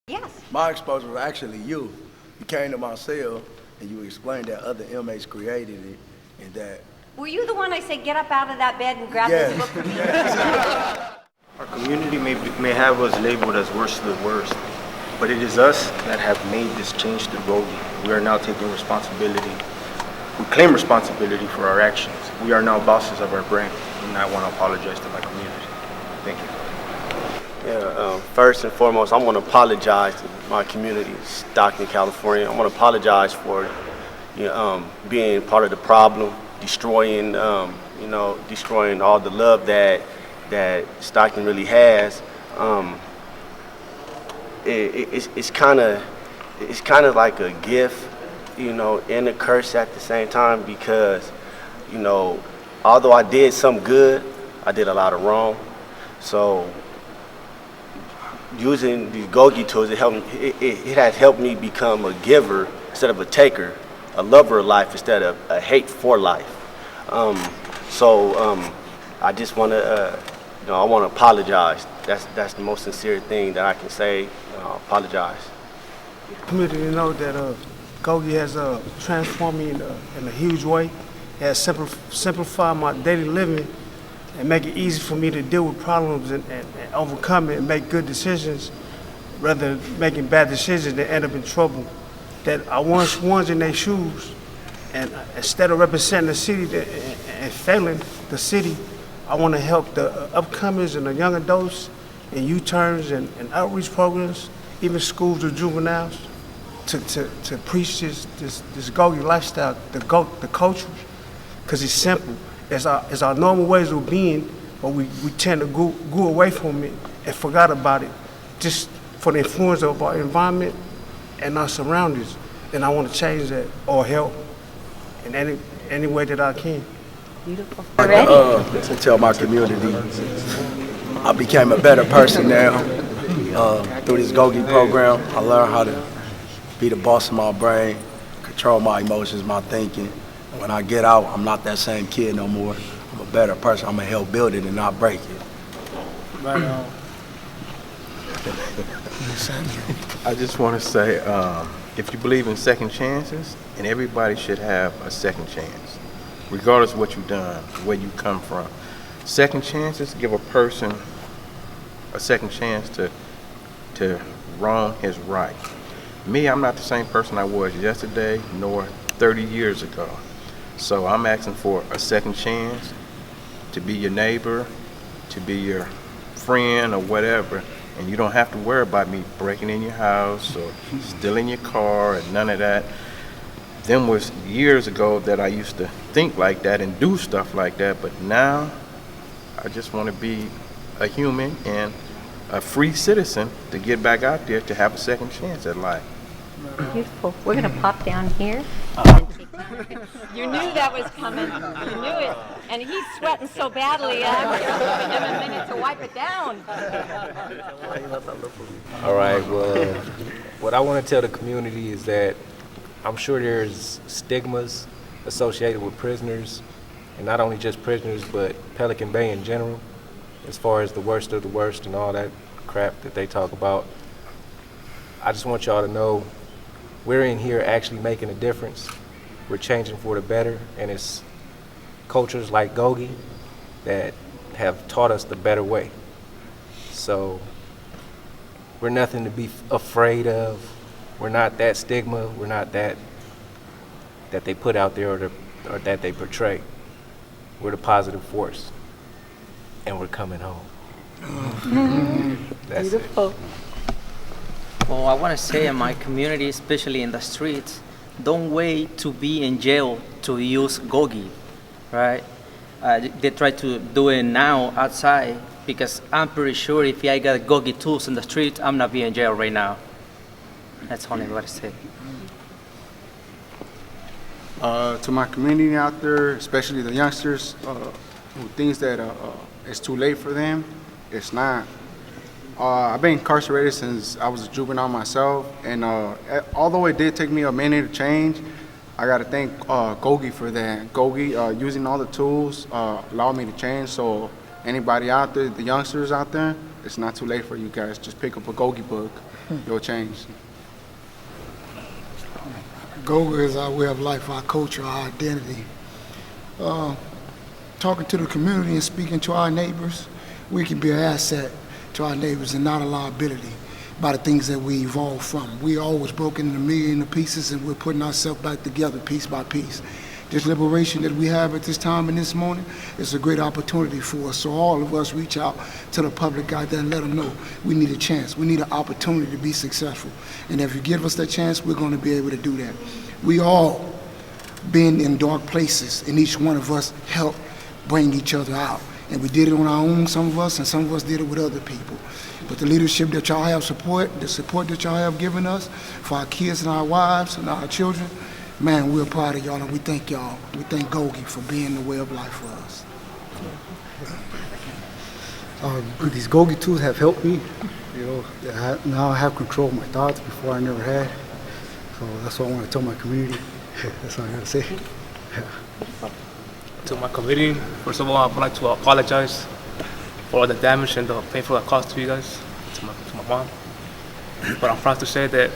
Yes. My exposure was actually you. You came to my cell and you explained that other inmates created it and that. Were you the one I said, get up out of that bed and grab this book from me? Our community may have us labeled as worst of the worst, but it is us that have made this change to Gogi. We are now taking responsibility. We claim responsibility for our actions. We are now bosses of our brand, and I want to apologize to my community. Thank you. Yeah, first and foremost, I want to apologize to my community, Stockton, California. I want to apologize for being part of the problem, destroying destroying all the love that Stockton really has. It's kind of like a gift, and a curse at the same time, because although I did some good, I did a lot of wrong. So using these Gogi tools, it has helped me become a giver instead of a taker, a lover of life instead of a hate for life. I just want to, I want to apologize. That's the most sincere thing that I can say. Apologize. Community know that Gogi has transformed me in a huge way. It has simplified my daily living and make it easy for me to deal with problems and overcome it and make good decisions rather than making bad decisions that end up in trouble. That I once was in their shoes, and instead of representing the city and failing the city, I want to help the upcomers and the young adults in U-turns and outreach programs, even schools of juveniles, to preach this Gogi lifestyle, the culture, because it's simple. It's our normal ways of being, but we tend to go away from it and forgot about it, just for the influence of our environment and our surroundings. And I want to change that or help in any way that I can. Beautiful. To tell my community, I became a better person now through this Gogi program. I learned how to be the boss of my brain, control my emotions, my thinking. When I get out, I'm not that same kid no more. I'm a better person. I'm gonna help build it and not break it. Right on. I just want to say, if you believe in second chances, and everybody should have a second chance, regardless of what you've done, where you come from. Second chances give a person a second chance to wrong his right. Me, I'm not the same person I was yesterday nor 30 years ago. So I'm asking for a second chance to be your neighbor, to be your friend or whatever, and you don't have to worry about me breaking in your house or stealing your car and none of that. Them was years ago that I used to think like that and do stuff like that, but now I just want to be a human and a free citizen to get back out there to have a second chance at life. Beautiful. We're going to pop down here. You knew that was coming. You knew it. And he's sweating so badly, I'm giving him a minute to wipe it down. All right, well, what I want to tell the community is that I'm sure there's stigmas associated with prisoners, and not only just prisoners, but Pelican Bay in general, as far as the worst of the worst and all that crap that they talk about. I just want y'all to know we're in here actually making a difference. We're changing for the better, and it's cultures like Gogi that have taught us the better way. So we're nothing to be afraid of. We're not that stigma. We're not that they put out there or that they portray. We're the positive force, and we're coming home. That's Beautiful. it. Well, I want to say in my community, especially in the streets, don't wait to be in jail to use Gogi, right? They try to do it now outside, because I'm pretty sure if I got Gogi tools in the street, I'm not being in jail right now. That's all I want to say. To my community out there, especially the youngsters who thinks that it's too late for them, it's not. I've been incarcerated since I was a juvenile myself, and although it did take me a minute to change, I got to thank Gogi for that. Gogi, using all the tools, allowed me to change. So anybody out there, the youngsters out there, it's not too late for you guys. Just pick up a Gogi book. it'll change. Gogi is our way of life, our culture, our identity. Talking to the community and speaking to our neighbors, we can be an asset to our neighbors and not a liability by the things that we evolved from. We always broken into a million of pieces, and we're putting ourselves back together piece by piece. This liberation that we have at this time and this morning is a great opportunity for us. So all of us reach out to the public out there and let them know we need a chance. We need an opportunity to be successful. And if you give us that chance, we're going to be able to do that. We all been in dark places, and each one of us helped bring each other out. And we did it on our own, some of us, and some of us did it with other people. But the leadership that y'all have the support that y'all have given us for our kids and our wives and our children, man, we're proud of y'all, and we thank y'all. We thank Gogi for being the way of life for us. These Gogi tools have helped me. Now I have control of my thoughts before I never had. So that's what I want to tell my community. That's all I got to say. To my community, first of all, I would like to apologize for all the damage and the painful cost to you guys, to my mom. But I'm proud to say that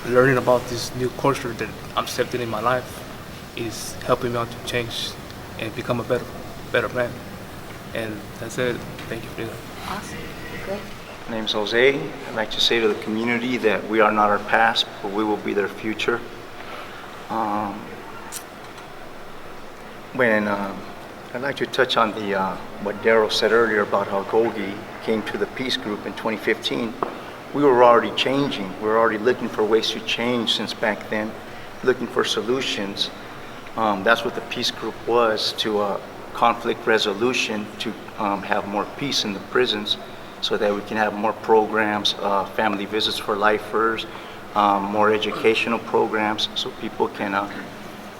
learning about this new culture that I'm accepting in my life is helping me out to change and become a better man. And that's it. Thank you for that. Awesome. Great. My name's Jose. I'd like to say to the community that we are not our past, but we will be their future. I'd like to touch on what Daryl said earlier about how Gogi came to the peace group in 2015. We were already changing. We were already looking for ways to change since back then, looking for solutions. That's what the peace group was, to conflict resolution, to have more peace in the prisons so that we can have more programs, family visits for lifers, more educational programs so people can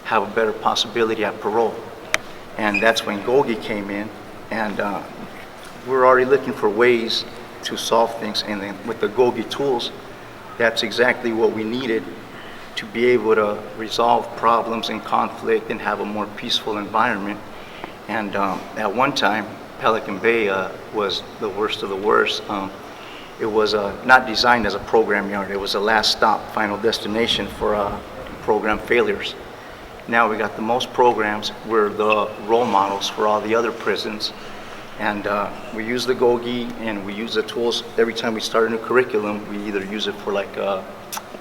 have a better possibility at parole. And that's when Gogi came in, and we were already looking for ways to solve things, and then with the Gogi tools, that's exactly what we needed to be able to resolve problems and conflict and have a more peaceful environment. And at one time, Pelican Bay was the worst of the worst. It was not designed as a program yard. It was a last stop, final destination for program failures. Now we got the most programs. We're the role models for all the other prisons. And we use the Gogi and we use the tools. Every time we start a new curriculum, we either use it for like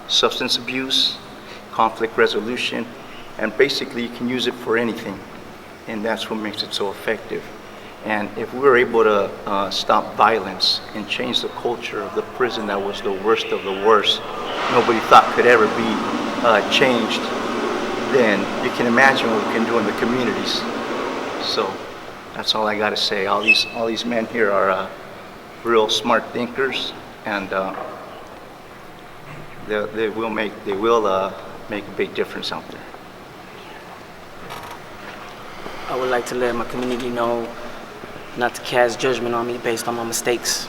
substance abuse, conflict resolution, and basically you can use it for anything. And that's what makes it so effective. And if we were able to stop violence and change the culture of the prison that was the worst of the worst, nobody thought could ever be changed, then you can imagine what we can do in the communities. So that's all I got to say. All these men here are real smart thinkers, and they will make a big difference out there. I would like to let my community know not to cast judgment on me based on my mistakes.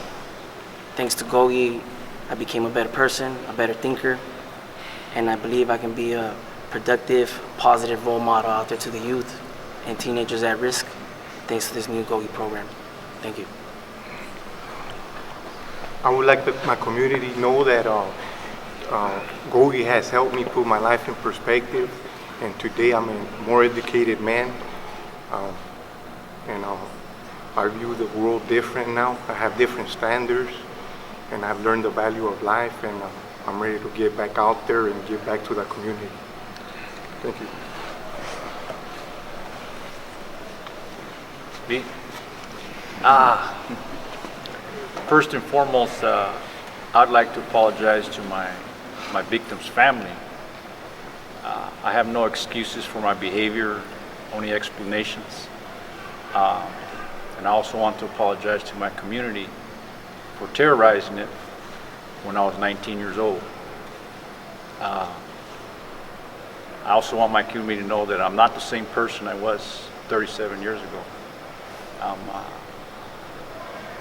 Thanks to Gogi, I became a better person, a better thinker, and I believe I can be a productive, positive role model out there to the youth and teenagers at risk, thanks to this new Gogi program. Thank you. I would like my community to know that Gogi has helped me put my life in perspective, and today I'm a more educated man, and I view the world different now. I have different standards, and I've learned the value of life, and I'm ready to get back out there and give back to the community. Thank you. Me? First and foremost, I'd like to apologize to my victim's family. I have no excuses for my behavior, only explanations. And I also want to apologize to my community for terrorizing it when I was 19 years old. I also want my community to know that I'm not the same person I was 37 years ago.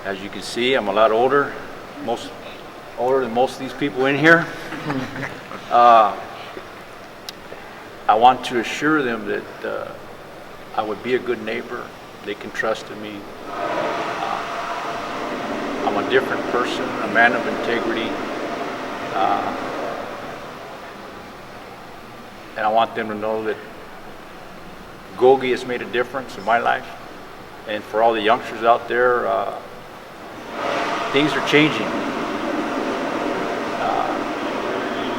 As you can see, I'm a lot older, older than most of these people in here. I want to assure them that I would be a good neighbor. They can trust in me. I'm a different person, a man of integrity, And I want them to know that Gogi has made a difference in my life. And for all the youngsters out there, things are changing.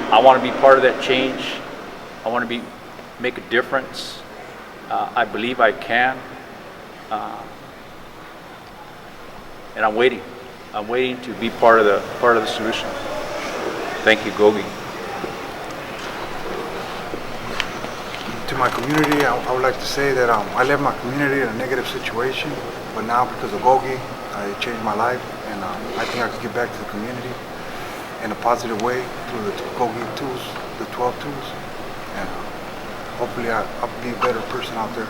I want to be part of that change. I want to make a difference. I believe I can. And I'm waiting. I'm waiting to be part of the solution. Thank you, Gogi. To my community, I would like to say that I left my community in a negative situation, but now because of Gogi, it changed my life, and I think I can get back to the community in a positive way through the Gogi tools, the 12 tools, and hopefully I'll be a better person out there.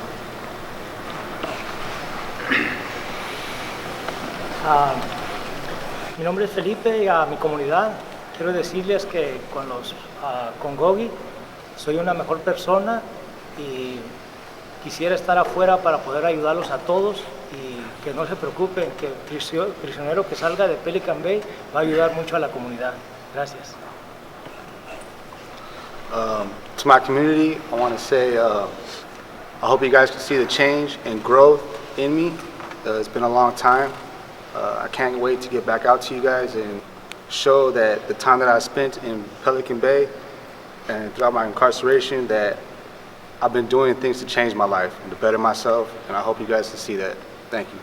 Mi nombre es Felipe y a mi comunidad quiero decirles que con Gogi soy una mejor persona y quisiera estar afuera para poder ayudarlos a todos y que no se preocupen, que el prisionero que salga de Pelican Bay va a ayudar mucho a la comunidad. Gracias. To my community, I want to say I hope you guys can see the change and growth in me. It's been a long time. I can't wait to get back out to you guys and show that the time that I spent in Pelican Bay and throughout my incarceration that I've been doing things to change my life and to better myself, and I hope you guys can see that. Thank you.